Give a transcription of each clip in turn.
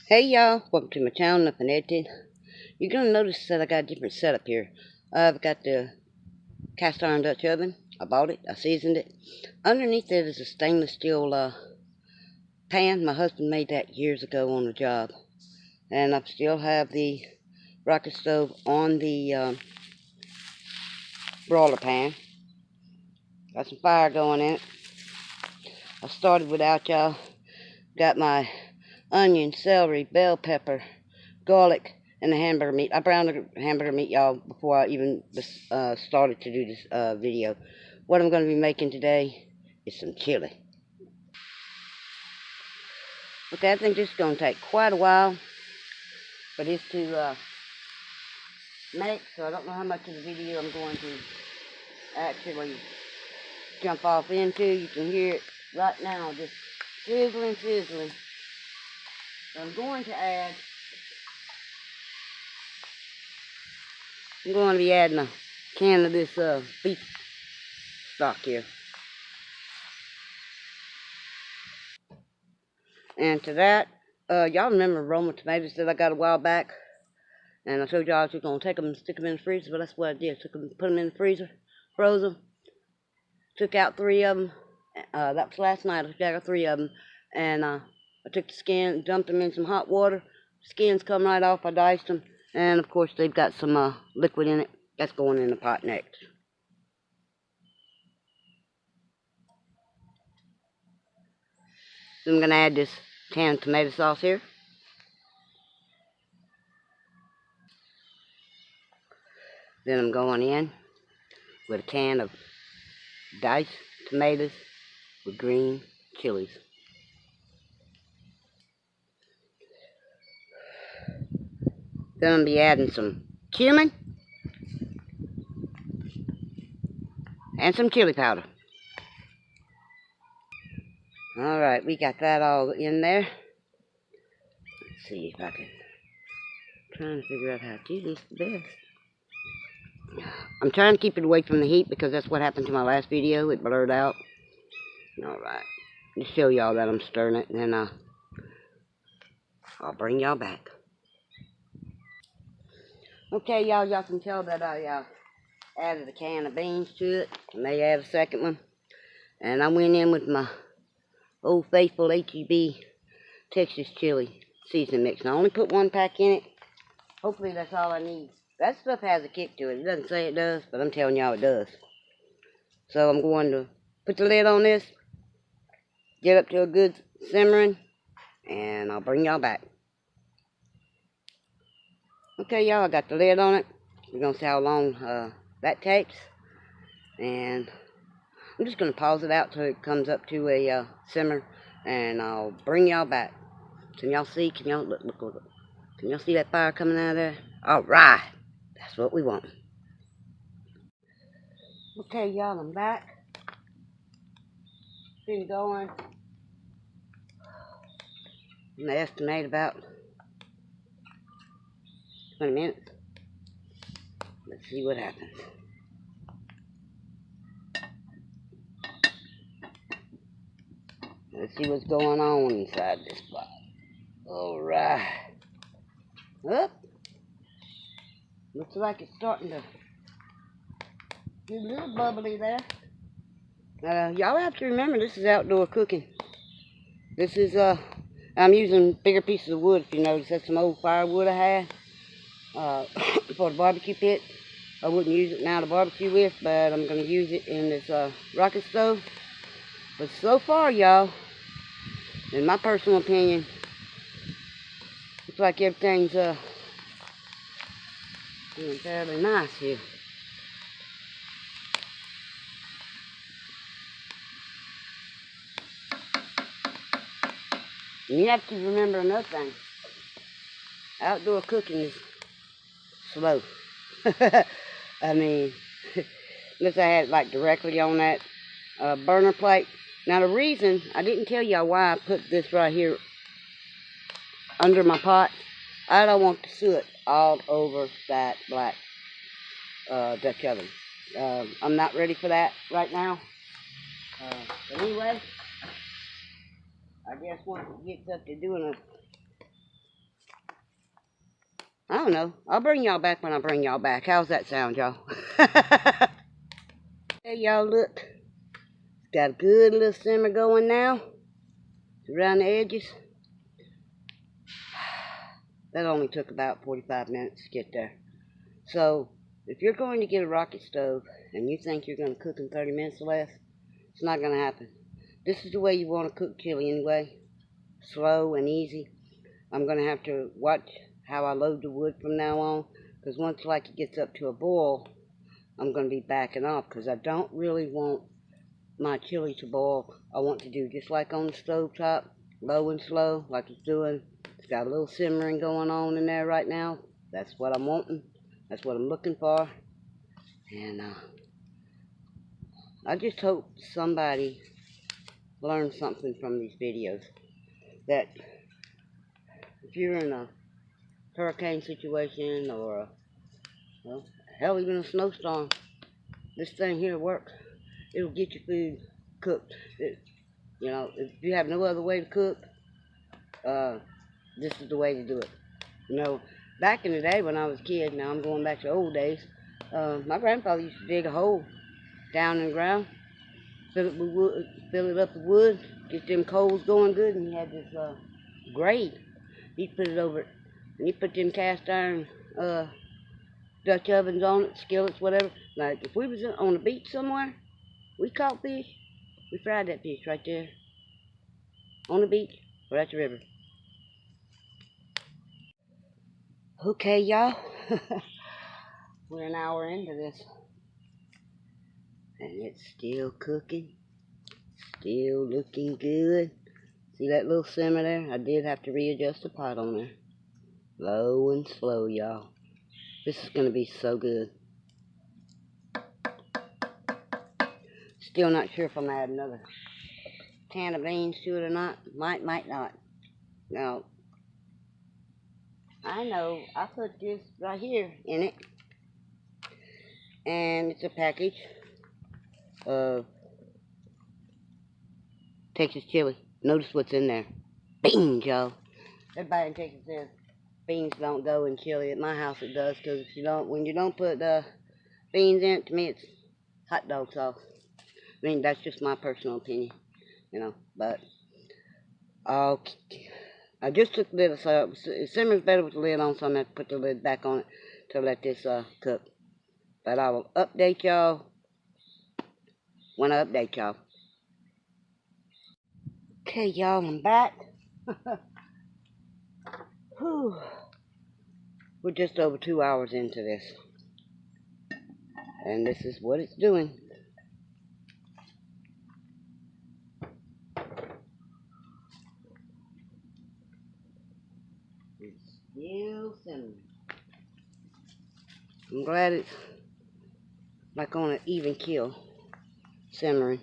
Hey y'all, welcome to my channel, Nothing Edited. You're going to notice that I got a different setup here. I've got the cast iron Dutch oven. I bought it, I seasoned it. Underneath it is a stainless steel pan. My husband made that years ago on the job. And I still have the rocket stove on the broiler pan. Got some fire going in it. I started without y'all. Got my onion, celery, bell pepper, garlic, and the hamburger meat. I browned the hamburger meat, y'all, before I even started to do this video. What I'm going to be making today is some chili. Okay, I think this is going to take quite a while for this to make, so I don't know how much of the video I'm going to actually jump off into. You can hear it right now, just sizzling. So I'm going to be adding a can of this beef stock here. And to that, y'all remember Roma tomatoes that I got a while back? And I told y'all I was just going to take them and stick them in the freezer, but that's what I did. Took them, put them in the freezer, froze them, took out 3 of them. That was last night. I took out 3 of them. And I took the skin, dumped them in some hot water. Skins come right off. I diced them. And, of course, they've got some liquid in it. That's going in the pot next. Then I'm going to add this can of tomato sauce here. Then I'm going in with a can of diced tomatoes with green chilies. Then I'm going to be adding some cumin and some chili powder. Alright, we got that all in there. Let's see if I can. Trying to figure out how to do this the best. I'm trying to keep it away from the heat because that's what happened to my last video. It blurred out. Alright. Just show y'all that I'm stirring it, and then I'll bring y'all back. Okay, y'all can tell that I added a can of beans to it. I may add a second one. And I went in with my Old Faithful HEB Texas chili seasoning mix. And I only put 1 pack in it. Hopefully that's all I need. That stuff has a kick to it. It doesn't say it does, but I'm telling y'all it does. So I'm going to put the lid on this, get up to a good simmering, and I'll bring y'all back. Okay, y'all, I got the lid on it. We're going to see how long that takes. And I'm just going to pause it out till it comes up to a simmer, and I'll bring y'all back. Can y'all see? Can y'all look? Can y'all see that fire coming out of there? All right. That's what we want. Okay, y'all, I'm back. Been going. I'm going to estimate about 20 minutes. Let's see what happens. Let's see what's going on inside this pot. Alright. Up. Looks like it's starting to get a little bubbly there. Y'all have to remember this is outdoor cooking. This is, I'm using bigger pieces of wood, if you notice. That's some old firewood I had for the barbecue pit. I wouldn't use it now to barbecue with, but I'm going to use it in this rocket stove. But so far, y'all, in my personal opinion, looks like everything's doing fairly nice here. And you have to remember another thing. Outdoor cooking is slow. I mean, unless I had it like directly on that burner plate. Now the reason, I didn't tell y'all why I put this right here under my pot. I don't want the soot all over that black Dutch oven. I'm not ready for that right now. But anyway, I guess once it gets up to doing I don't know. I'll bring y'all back when I bring y'all back. How's that sound, y'all? Hey, y'all, look. It's got a good little simmer going now. Around the edges. That only took about 45 minutes to get there. So, if you're going to get a rocket stove and you think you're going to cook in 30 minutes or less, it's not going to happen. This is the way you want to cook chili anyway. Slow and easy. I'm going to have to watch how I load the wood from now on, because once like it gets up to a boil, I'm going to be backing off, because I don't really want my chili to boil. I want to do just like on the stove top, low and slow, like it's doing. It's got a little simmering going on in there right now. That's what I'm wanting. That's what I'm looking for. And I just hope somebody learns something from these videos. That if you're in a hurricane situation or, well, hell, even a snowstorm, this thing here works. It'll get your food cooked. You know, if you have no other way to cook, this is the way to do it. You know, back in the day when I was a kid, now I'm going back to old days, my grandfather used to dig a hole down in the ground, fill it up with wood, get them coals going good, and he had this grate. He'd put it over it, and he put them cast iron Dutch ovens on it, skillets, whatever. Like, if we was on the beach somewhere, we caught fish, we fried that fish right there on the beach or at the river. Okay, y'all. We're an hour into this, and it's still cooking, still looking good. See that little simmer there? I did have to readjust the pot on there. Low and slow, y'all. This is going to be so good. Still not sure if I'm going to add another can of beans to it or not. Might not. Now, I know I put this right here in it. And it's a package of Texas chili. Notice what's in there. Beans, y'all. Everybody in Texas says beans don't go in chili. At my house it does, because if you don't, when you don't put beans in it, to me it's hot dog sauce. I mean, that's just my personal opinion, you know. But I just took the lid, so it simmers better with the lid on, so I'm going to put the lid back on it to let this cook. But I will update y'all when I update y'all. Okay, y'all, I'm back. Whew. We're just over 2 hours into this. And this is what it's doing. It's still simmering. I'm glad it's like on an even keel, simmering.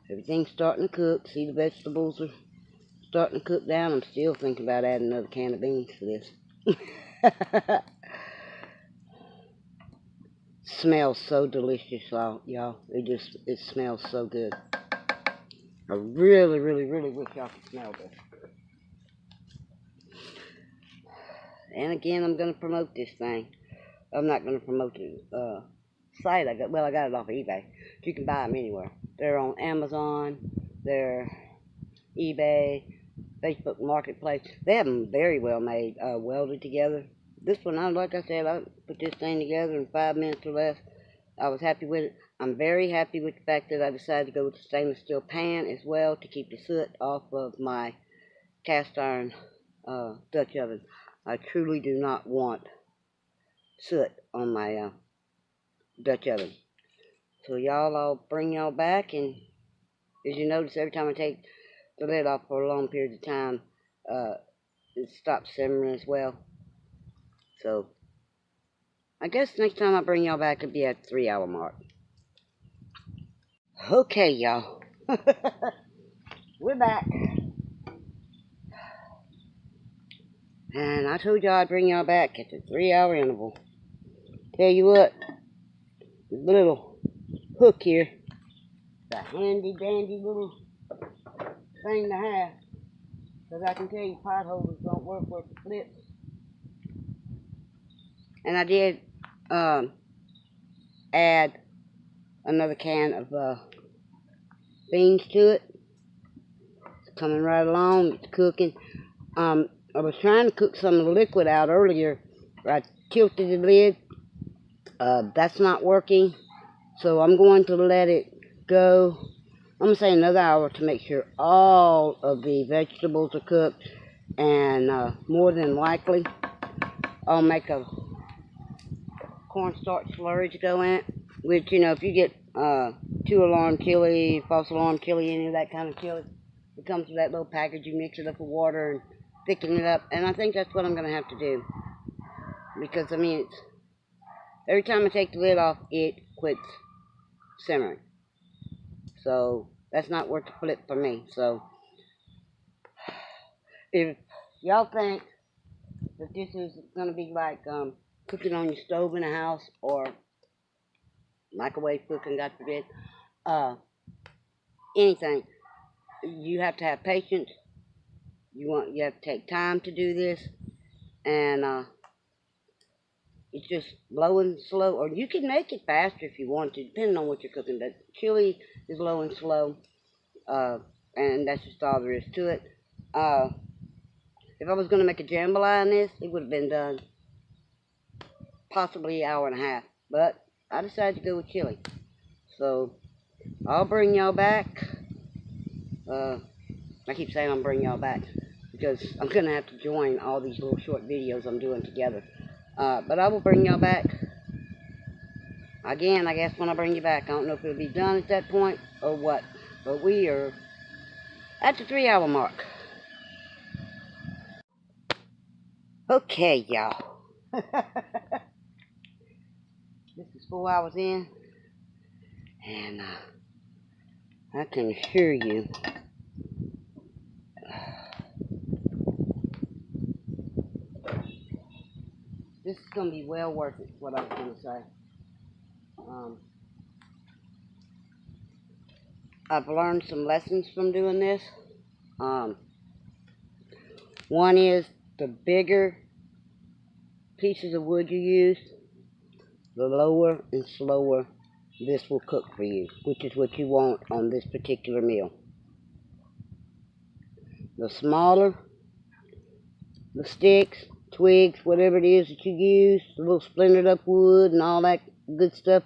Everything's starting to cook. See, the vegetables are starting to cook down. I'm still thinking about adding another can of beans to this. Smells so delicious, y'all. It smells so good. I really, really, really wish y'all could smell this. And again, I'm going to promote this thing. I'm not going to promote the site I got. Well, I got it off of eBay. You can buy them anywhere. They're on Amazon. They're eBay, Facebook Marketplace. They have them very well made, welded together. This one, like I said, I put this thing together in 5 minutes or less. I was happy with it. I'm very happy with the fact that I decided to go with the stainless steel pan as well to keep the soot off of my cast iron Dutch oven. I truly do not want soot on my Dutch oven. So y'all, I'll bring y'all back, and as you notice, every time I take the lid off for a long period of time, it stops simmering as well. So I guess next time I bring y'all back, it'll be at the 3 hour mark. Okay, y'all. We're back. And I told y'all I'd bring y'all back at the 3 hour interval. Tell you what, this little hook here, the handy dandy little thing to have, because I can tell you potholders don't work with the flips. And I did add another can of beans to it. It's coming right along. It's cooking. I was trying to cook some of the liquid out earlier. I tilted the lid. That's not working. So I'm going to let it go. I'm going to say another hour to make sure all of the vegetables are cooked. And more than likely, I'll make a cornstarch slurry to go in it. Which, you know, if you get 2-alarm chili, false alarm chili, any of that kind of chili, it comes with that little package. You mix it up with water and thicken it up. And I think that's what I'm going to have to do. Because, I mean, it's every time I take the lid off, it quits simmering. So that's not worth the flip for me. So if y'all think that this is going to be like cooking on your stove in a house or microwave cooking, God forbid, anything, you have to have patience. You have to take time to do this, and it's just low and slow. Or you can make it faster if you want to, depending on what you're cooking. But chili is low and slow, and that's just all there is to it. If I was going to make a jambalaya on this, it would have been done possibly an hour and a half. But I decided to go with chili. So I'll bring y'all back. I keep saying I'm bringing y'all back because I'm going to have to join all these little short videos I'm doing together. But I will bring y'all back. Again, I guess when I bring you back, I don't know if it'll be done at that point or what. But we are at the 3-hour mark. Okay, y'all. This is 4 hours in. And I can assure you, this is going to be well worth it, what I was going to say. I've learned some lessons from doing this. One is the bigger pieces of wood you use, the lower and slower this will cook for you, which is what you want on this particular meal. The smaller the sticks, twigs, whatever it is that you use, the little splintered up wood and all that good stuff,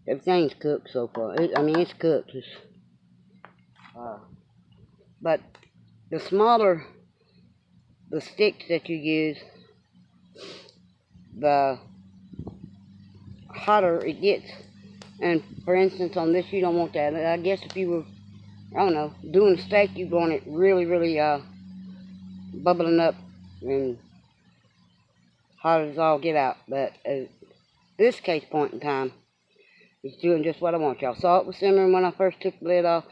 everything's cooked so far. It's cooked. But the smaller the sticks that you use, the hotter it gets. And for instance, on this, you don't want that. I guess if you were, I don't know, doing a steak, you'd want it really, really bubbling up and hot as all get out. But at this case point in time, it's doing just what I want. Y'all saw it was simmering when I first took the lid off.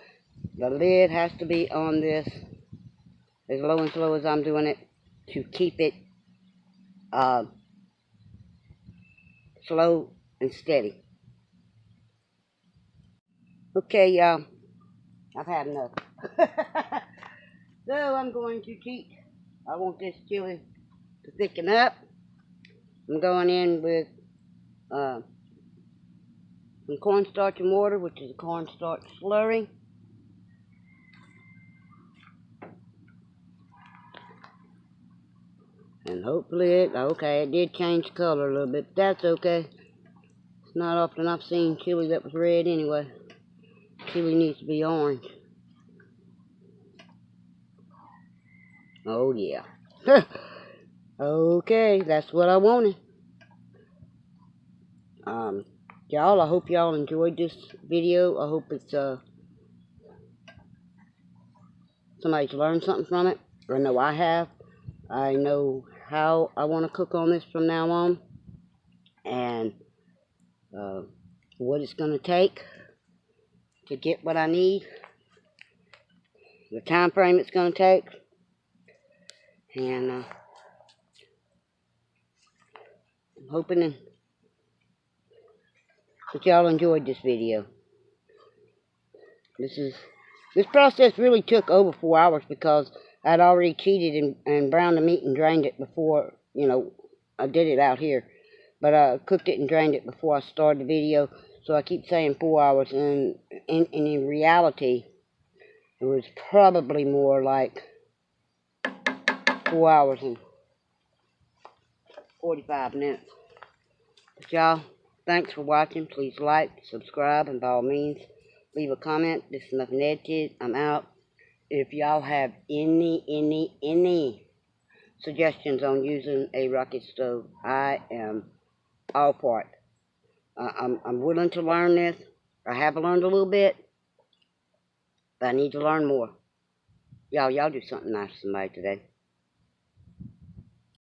The lid has to be on this as low and slow as I'm doing it to keep it slow and steady. Okay, y'all, I've had enough. So I'm going to cheat. I want this chili to thicken up. I'm going in with some cornstarch and water, which is a cornstarch slurry. And hopefully it did change color a little bit, but that's okay. It's not often I've seen chili that was red anyway. Chili needs to be orange. Oh yeah. Okay, that's what I wanted. Y'all, I hope y'all enjoyed this video. I hope it's somebody's learned something from it. I know I have. I know how I want to cook on this from now on, and what it's going to take to get what I need, the time frame it's going to take, and I'm hoping that y'all enjoyed this video. This process really took over 4 hours because I'd already cheated and browned the meat and drained it before, I did it out here. But I cooked it and drained it before I started the video. So I keep saying 4 hours. And in reality, it was probably more like 4 hours and 45 minutes. But y'all, thanks for watching. Please like, subscribe, and by all means, leave a comment. This is Nothing Edited. I'm out. If y'all have any suggestions on using a rocket stove, I am all for it. I'm willing to learn this. I have learned a little bit, but I need to learn more. Y'all do something nice for somebody today.